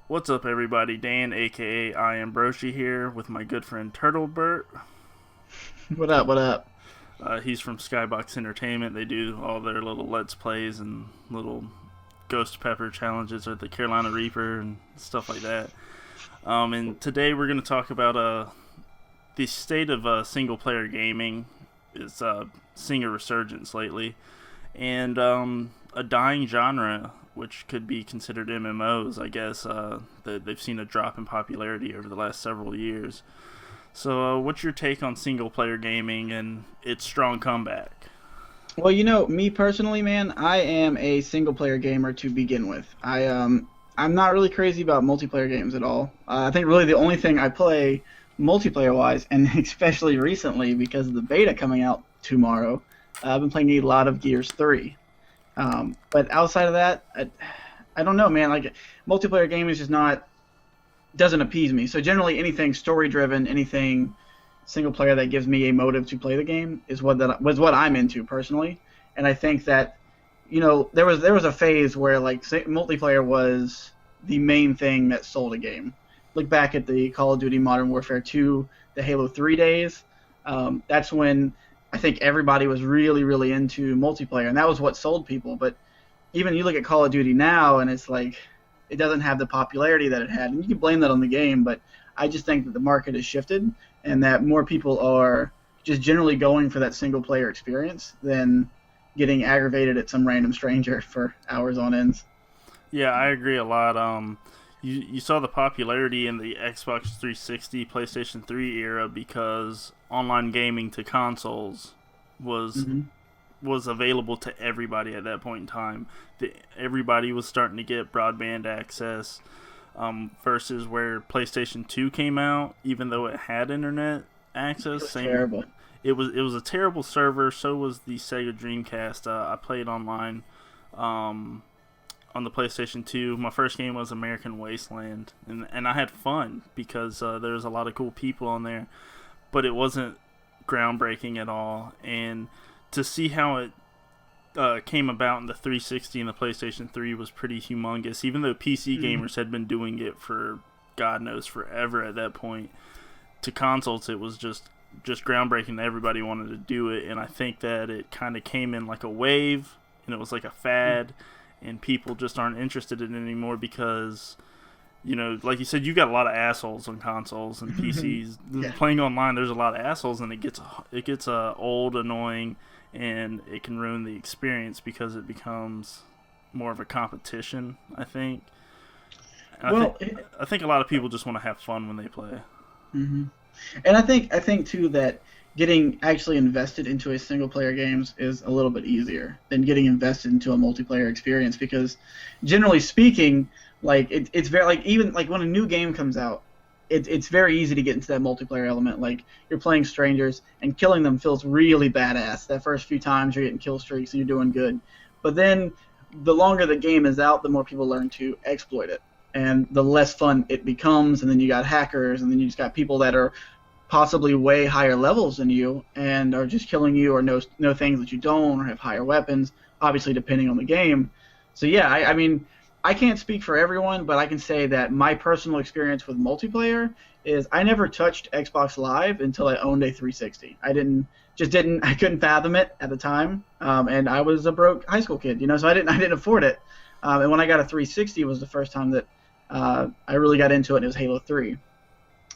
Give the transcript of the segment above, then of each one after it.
What's up, everybody? Dan, aka I Am Broshi, here with my good friend Turtleburt. What up? What up? He's from Skybox Entertainment. They do all their little Let's Plays and little Ghost Pepper challenges or the Carolina Reaper and stuff like that. And today we're going to talk about the state of single player gaming. It's seeing a resurgence lately, and a dying genre, which could be considered MMOs, I guess. They've seen a drop in popularity over the last several years. So, what's your take on single-player gaming and its strong comeback? Well, me personally, man, I am a single player gamer to begin with. I'm not really crazy about multiplayer games at all. I think really the only thing I play multiplayer wise, and especially recently because of the beta coming out tomorrow, I've been playing a lot of Gears 3. But outside of that, I don't know, man. Like, multiplayer gaming is just not, doesn't appease me. So generally, anything story driven, anything single player that gives me a motive to play the game is what I'm into personally. And I think that, there was a phase where like multiplayer was the main thing that sold a game. Look back at the Call of Duty Modern Warfare 2, the Halo 3 days. That's when I think everybody was really, really into multiplayer, and that was what sold people. But even you look at Call of Duty now, and it's like it doesn't have the popularity that it had, and you can blame that on the game. But I just think that the market has shifted, and that more people are just generally going for that single player experience than getting aggravated at some random stranger for hours on ends. Yeah, I agree a lot. You saw the popularity in the Xbox 360, PlayStation 3 era because online gaming to consoles was was available to everybody at that point in time. Everybody was starting to get broadband access, versus where PlayStation 2 came out, even though it had internet access. It was terrible. It was a terrible server. So was the Sega Dreamcast. I played online on the PlayStation 2. My first game was American Wasteland, and I had fun because there was a lot of cool people on there, but it wasn't groundbreaking at all. And to see how it came about in the 360 and the PlayStation 3 was pretty humongous, even though PC gamers had been doing it for God knows forever at that point. To consoles, it was just groundbreaking. Everybody wanted to do it, and I think that it kind of came in like a wave, and it was like a fad. And people just aren't interested in it anymore because, like you said, you've got a lot of assholes on consoles and PCs. Yeah. Playing online, there's a lot of assholes, and it gets old, annoying, and it can ruin the experience because it becomes more of a competition, I think. And I think a lot of people just want to have fun when they play. Mm-hmm. And I think too that getting actually invested into a single player games is a little bit easier than getting invested into a multiplayer experience, because generally speaking, like it's very, like, even like when a new game comes out, it's very easy to get into that multiplayer element. Like, you're playing strangers and killing them feels really badass. That first few times you're getting kill streaks and you're doing good, but then the longer the game is out, the more people learn to exploit it, and the less fun it becomes. And then you got hackers, and then you just got people that are possibly way higher levels than you and are just killing you, or know things that you don't, or have higher weapons, obviously depending on the game. So yeah, I mean, I can't speak for everyone, but I can say that my personal experience with multiplayer is I never touched Xbox Live until I owned a 360. I couldn't fathom it at the time, and I was a broke high school kid, so I didn't afford it. And when I got a 360 was the first time that I really got into it, and it was Halo 3.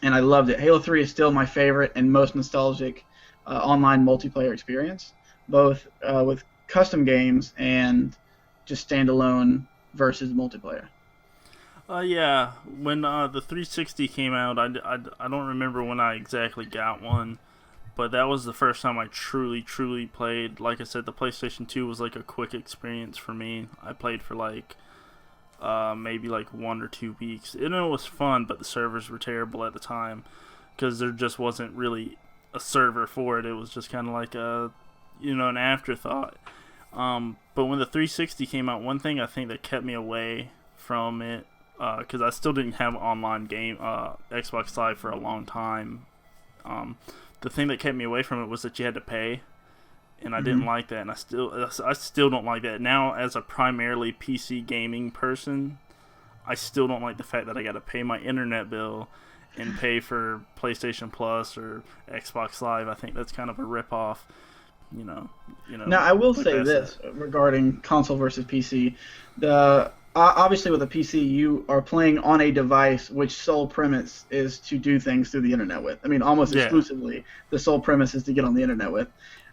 And I loved it. Halo 3 is still my favorite and most nostalgic online multiplayer experience, both with custom games and just standalone versus multiplayer. Yeah, when the 360 came out, I don't remember when I exactly got one, but that was the first time I truly played. Like I said, the PlayStation 2 was like a quick experience for me. I played for like maybe like 1 or 2 weeks. And it was fun, but the servers were terrible at the time because there just wasn't really a server for it. It was just kind of like an afterthought. But when the 360 came out, one thing I think that kept me away from it, because I still didn't have online game Xbox Live for a long time. The thing that kept me away from it was that you had to pay. And I didn't like that, and I still don't like that. Now, as a primarily PC gaming person, I still don't like the fact that I got to pay my internet bill and pay for PlayStation Plus or Xbox Live. I think that's kind of a ripoff. Now, I will look say past this that. regarding console versus PC. Obviously, with a PC, you are playing on a device which sole premise is to do things through the internet with. I mean, almost Yeah, exclusively, the sole premise is to get on the internet with.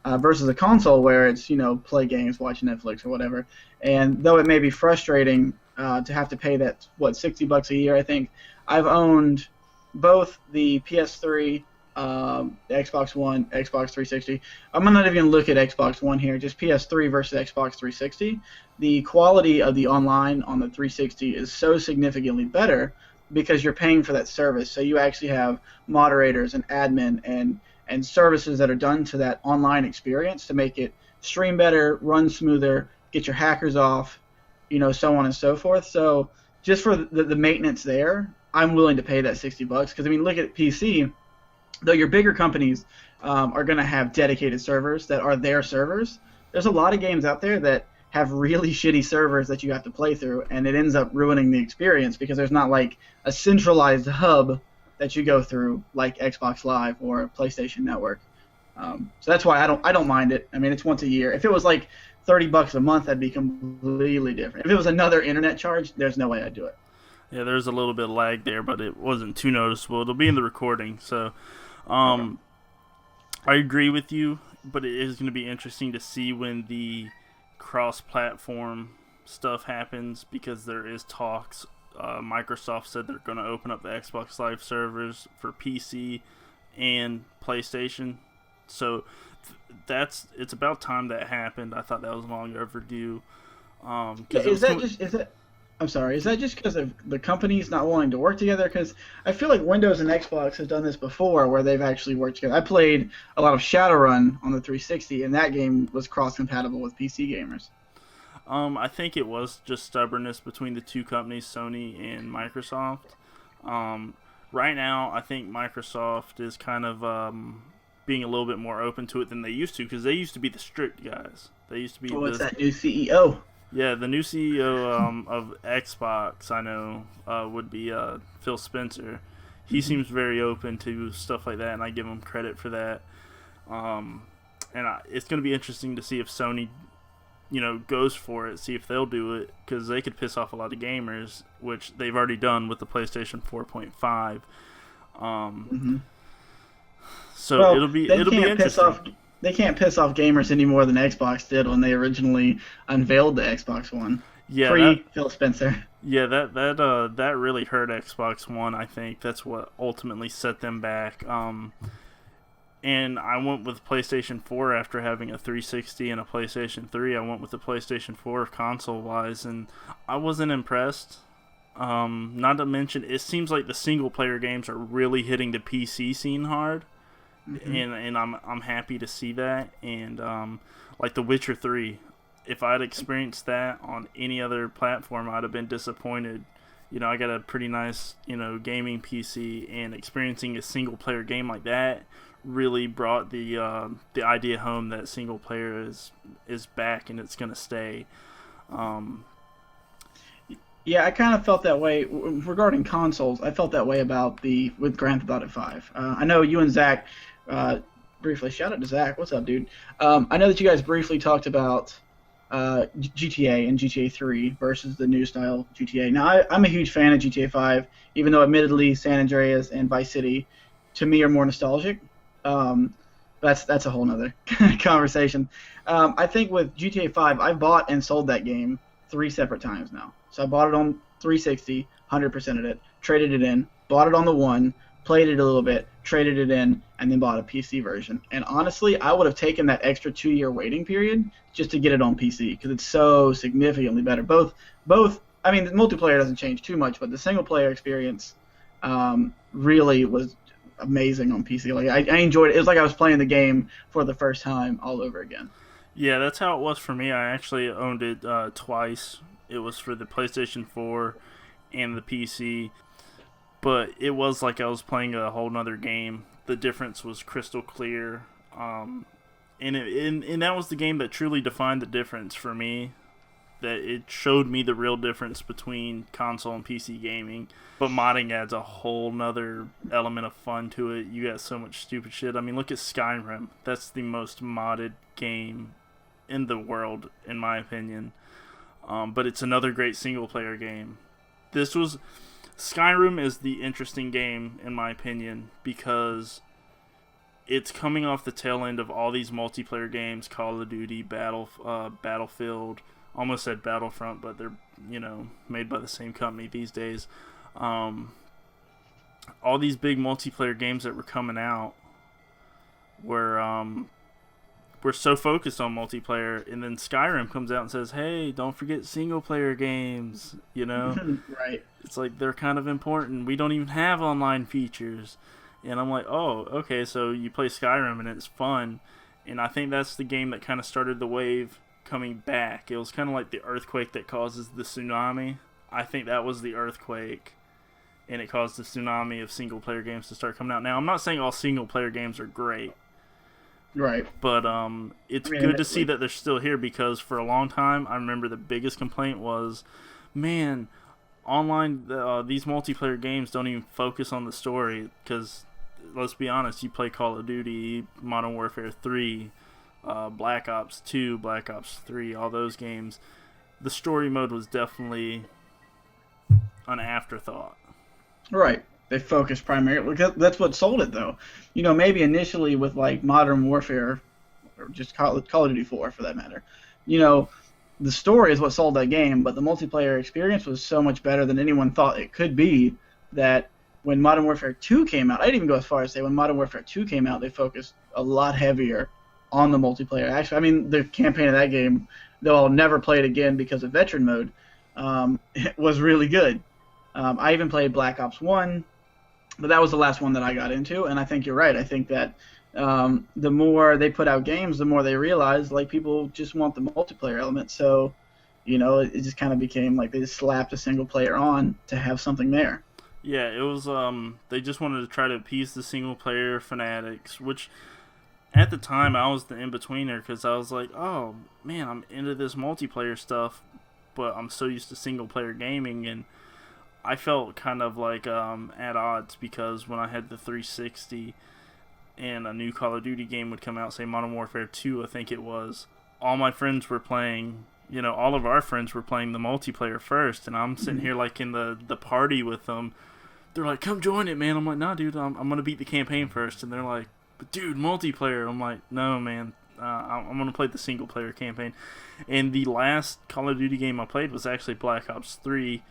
Versus a console where it's, play games, watch Netflix or whatever. And though it may be frustrating to have to pay that, $60 a year, I think, I've owned both the PS3, the Xbox One, Xbox 360. I'm not even going to look at Xbox One here, just PS3 versus Xbox 360. The quality of the online on the 360 is so significantly better because you're paying for that service. So you actually have moderators and admin and services that are done to that online experience to make it stream better, run smoother, get your hackers off, so on and so forth. So just for the maintenance there, I'm willing to pay that $60 because I mean, look at PC. Though your bigger companies are going to have dedicated servers that are their servers, there's a lot of games out there that have really shitty servers that you have to play through, and it ends up ruining the experience because there's not like a centralized hub that you go through like Xbox Live or PlayStation Network. So that's why I don't mind it. I mean, it's once a year. If it was like $30 a month, that'd be completely different. If it was another internet charge, there's no way I'd do it. yeah. There's a little bit of lag there, but it wasn't too noticeable. It'll be in the recording, so Okay. I agree with you. But it is going to be interesting to see when the cross-platform stuff happens because there is talks. Microsoft said they're going to open up the Xbox Live servers for PC and PlayStation. So it's about time that happened. I thought that was long overdue. Yeah, Because it was I'm sorry, is that just because of the companies not wanting to work together? Because I feel like Windows and Xbox has done this before where they've actually worked together. I played a lot of Shadowrun on the 360, and that game was cross-compatible with PC gamers. I think it was just stubbornness between the two companies, Sony and Microsoft. Right now, I think Microsoft is kind of being a little bit more open to it than they used to because they used to be the strict guys. They used to be Oh, it's the that new CEO. yeah, the new CEO of Xbox. I know would be Phil Spencer. He seems very open to stuff like that, and I give him credit for that. It's going to be interesting to see if Sony goes for it, see if they'll do it, because they could piss off a lot of gamers, which they've already done with the PlayStation 4.5. Hmm. So Well, it'll be interesting. they can't piss off gamers any more than Xbox did when they originally unveiled the Xbox One. Yeah, Pre Phil Spencer. that really hurt Xbox One. I think that's what ultimately set them back. And I went with PlayStation 4 after having a 360 and a PlayStation 3. I went with the PlayStation 4 console-wise, and I wasn't impressed. Not to mention, it seems like the single-player games are really hitting the PC scene hard, Hmm. and I'm happy to see that. And like The Witcher 3, if I'd experienced that on any other platform, I'd have been disappointed. I got a pretty nice, gaming PC, and experiencing a single-player game like that really brought the idea home that single player is back and it's gonna stay. Um, Yeah, I kind of felt that way regarding consoles. I felt that way about with Grand Theft Auto 5. I know you and Zach briefly. Shout out to Zach. What's up, dude? I know that you guys briefly talked about GTA and GTA 3 versus the new style GTA. Now, I'm a huge fan of GTA 5, even though admittedly San Andreas and Vice City to me are more nostalgic. Um, that's a whole nother conversation. I think with GTA 5, I bought and sold that game 3 separate times now. So I bought it on 360, 100%ed it, traded it in, bought it on the one, played it a little bit, traded it in, and then bought a PC version. And honestly, I would have taken that extra 2 year waiting period just to get it on PC because it's so significantly better. Both. I mean, the multiplayer doesn't change too much, but the single player experience really was amazing on PC. Like I enjoyed it. It was like I was playing the game for the first time all over again. yeah, that's how it was for me. I actually owned it twice. It was for the PlayStation 4 and the PC, but it was like I was playing a whole nother game. The difference was crystal clear. And that was the game that truly defined the difference for me that it showed me the real difference between console and PC gaming. But modding adds a whole nother element of fun to it. You got so much stupid shit. I mean, look at Skyrim. That's the most modded game in the world, in my opinion. But it's another great single-player game. Skyrim is the interesting game, in my opinion, because it's coming off the tail end of all these multiplayer games, Call of Duty, Battlefield, almost said Battlefront, but they're, made by the same company these days. All these big multiplayer games that were coming out were so focused on multiplayer, and then Skyrim comes out and says, hey, don't forget single player games, Right. It's like they're kind of important. We don't even have online features. And I'm like, oh, okay, so you play Skyrim and it's fun. And I think that's the game that kind of started the wave coming back. It was kind of like the earthquake that causes the tsunami. I think that was the earthquake, and it caused the tsunami of single player games to start coming out. Now, I'm not saying all single player games are great. Right. But it's good to see that they're still here, because for a long time, I remember the biggest complaint was, man, online, these multiplayer games don't even focus on the story, because, let's be honest, you play Call of Duty, Modern Warfare 3, Black Ops 2, Black Ops 3, all those games, the story mode was definitely an afterthought. Right. They focus primarily. That's what sold it, though. Maybe initially with like Modern Warfare, or just Call of Duty 4 for that matter. The story is what sold that game, but the multiplayer experience was so much better than anyone thought it could be that when Modern Warfare 2 came out, I didn't even go as far as say when Modern Warfare 2 came out, they focused a lot heavier on the multiplayer. Actually, I mean, the campaign of that game, though I'll never play it again because of veteran mode, it was really good. I even played Black Ops 1. But that was the last one that I got into, and I think you're right. I think that the more they put out games, the more they realize, like, people just want the multiplayer element. So, it just kind of became like they just slapped a single player on to have something there. Yeah, it was, they just wanted to try to appease the single player fanatics, which at the time I was the in-betweener, because I was like, oh, man, I'm into this multiplayer stuff, but I'm so used to single player gaming, and I felt kind of like at odds, because when I had the 360 and a new Call of Duty game would come out, say Modern Warfare 2, I think it was, all my friends were playing, all of our friends were playing the multiplayer first, and I'm sitting here like in the party with them. They're like, come join it, man. I'm like, nah, dude, I'm going to beat the campaign first. And they're like, but dude, multiplayer. I'm like, no, man, I'm going to play the single player campaign. And the last Call of Duty game I played was actually Black Ops 3.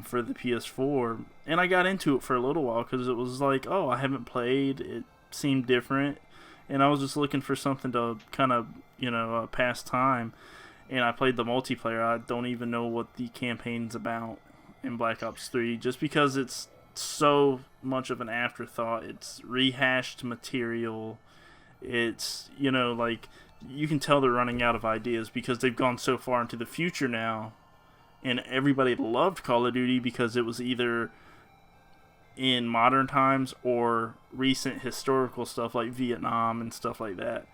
For the PS4, and I got into it for a little while because it was like, oh, I haven't played, it seemed different, and I was just looking for something to kind of, pass time, and I played the multiplayer. I don't even know what the campaign's about in Black Ops 3, just because it's so much of an afterthought. It's rehashed material. It's, like, you can tell they're running out of ideas because they've gone so far into the future now. And everybody loved Call of Duty because it was either in modern times or recent historical stuff like Vietnam and stuff like that.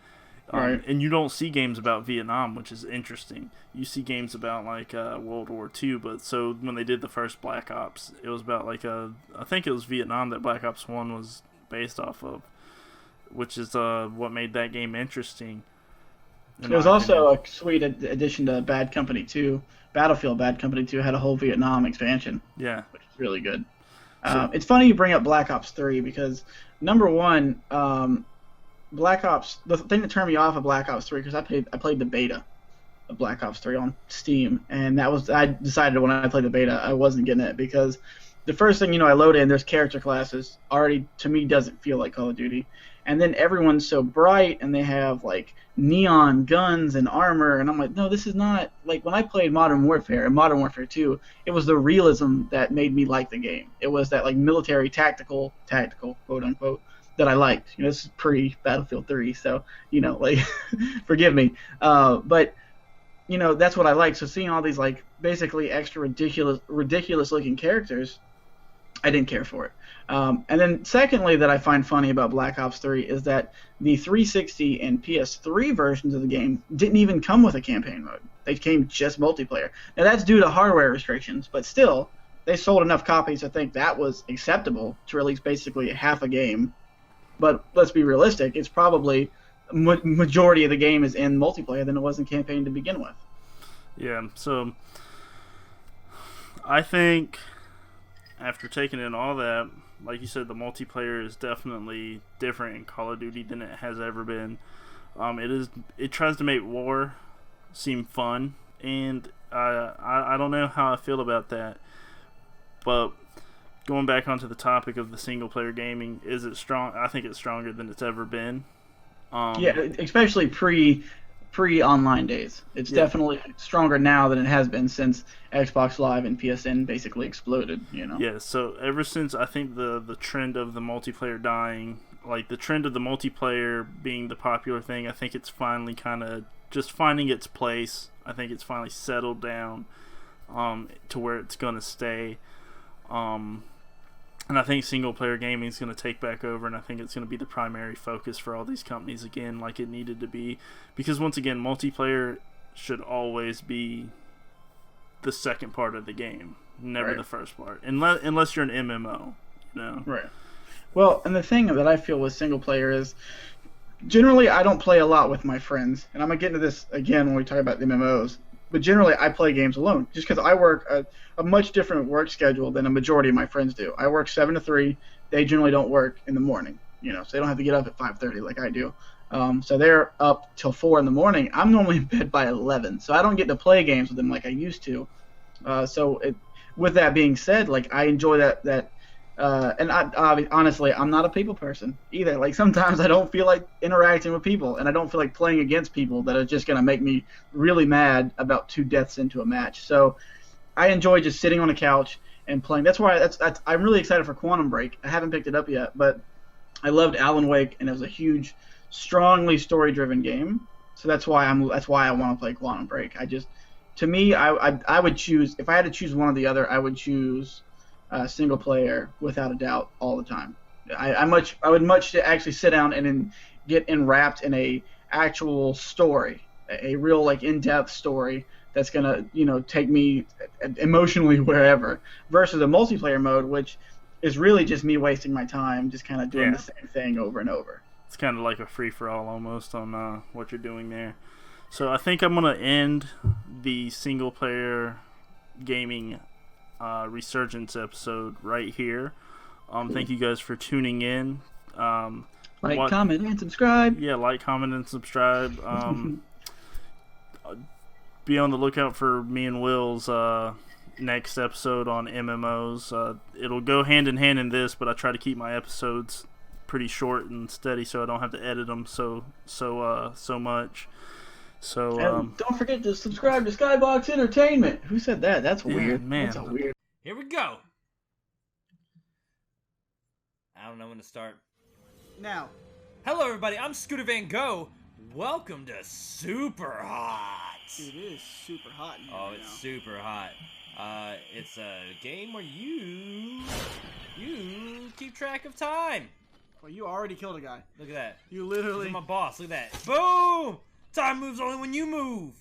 Right. And you don't see games about Vietnam, which is interesting. You see games about like World War II, but so when they did the first Black Ops, it was about like I think it was Vietnam that Black Ops 1 was based off of, which is what made that game interesting. It was also a sweet addition to Bad Company 2. Battlefield Bad Company 2 had a whole Vietnam expansion. Yeah. Which is really good. It's funny you bring up Black Ops 3 because, number one, Black Ops, the thing that turned me off of Black Ops 3, because I played the beta of Black Ops 3 on Steam, and I decided when I played the beta I wasn't getting it because the first thing I load in, there's character classes, already to me doesn't feel like Call of Duty. And then everyone's so bright, and they have, like, neon guns and armor, and I'm like, no, this is not, like, when I played Modern Warfare and Modern Warfare 2, it was the realism that made me like the game. It was that, like, military tactical, quote-unquote, that I liked. This is pre-Battlefield 3, so, like, forgive me. But, that's what I like. So seeing all these, like, basically extra ridiculous-looking characters, I didn't care for it. And then secondly, that I find funny about Black Ops 3 is that the 360 and PS3 versions of the game didn't even come with a campaign mode. They came just multiplayer. Now that's due to hardware restrictions, but still, they sold enough copies to think that was acceptable to release basically half a game. But let's be realistic, it's probably majority of the game is in multiplayer than it was in campaign to begin with. Yeah, so I think after taking in all that, like you said, the multiplayer is definitely different in Call of Duty than it has ever been. It tries to make war seem fun, and I don't know how I feel about that. But going back onto the topic of the single player gaming, is it strong? I think it's stronger than it's ever been. Yeah, especially pre-online days. It's definitely stronger now than it has been since Xbox Live and PSN basically exploded, you know? Yeah, so ever since I think the trend of the multiplayer dying, like the trend of the multiplayer being the popular thing, I think it's finally kind of just finding its place. I think it's finally settled down to where it's going to stay. And I think single player gaming is going to take back over, and I think it's going to be the primary focus for all these companies again, like it needed to be. Because once again, multiplayer should always be the second part of the game, never the first part, unless you're an MMO, you know. Right. Well, and the thing that I feel with single player is generally I don't play a lot with my friends, and I'm gonna get into this again when we talk about the MMOs. But generally, I play games alone, just because I work a much different work schedule than a majority of my friends do. I work 7 to 3. They generally don't work in the morning, you know, so they don't have to get up at 5:30 like I do. So they're up till 4 in the morning. I'm normally in bed by 11, so I don't get to play games with them like I used to. With that being said, like I enjoy that. And honestly, I'm not a people person either. Like sometimes I don't feel like interacting with people, and I don't feel like playing against people that are just gonna make me really mad about 2 deaths into a match. So I enjoy just sitting on a couch and playing. That's why I'm really excited for Quantum Break. I haven't picked it up yet, but I loved Alan Wake, and it was a huge, strongly story-driven game. So that's why I want to play Quantum Break. To me, I would choose, if I had to choose one or the other, I would choose single player without a doubt all the time. I would much actually sit down and then get enwrapped in a actual story, a real like in-depth story that's gonna take me emotionally wherever, versus a multiplayer mode, which is really just me wasting my time, just kind of doing the same thing over and over. It's kind of like a free-for-all almost on what you're doing there. So I think I'm going to end the single-player gaming resurgence episode right here. Thank you guys for tuning in. Comment, and subscribe. Yeah, like, comment, and subscribe. Be on the lookout for me and Will's next episode on MMOs. It'll go hand in hand in this, but I try to keep my episodes pretty short and steady so I don't have to edit them so much. So don't forget to subscribe to Skybox Entertainment. Who said that? That's weird. Man. That's weird. Here we go. I don't know when to start. Now. Hello, everybody. I'm Scooter Van Gogh. Welcome to Super Hot. It is super hot in here. Oh, it's super hot. It's a game where you keep track of time. Well, you already killed a guy. Look at that. You literally. This is my boss. Look at that. Boom! Time moves only when you move.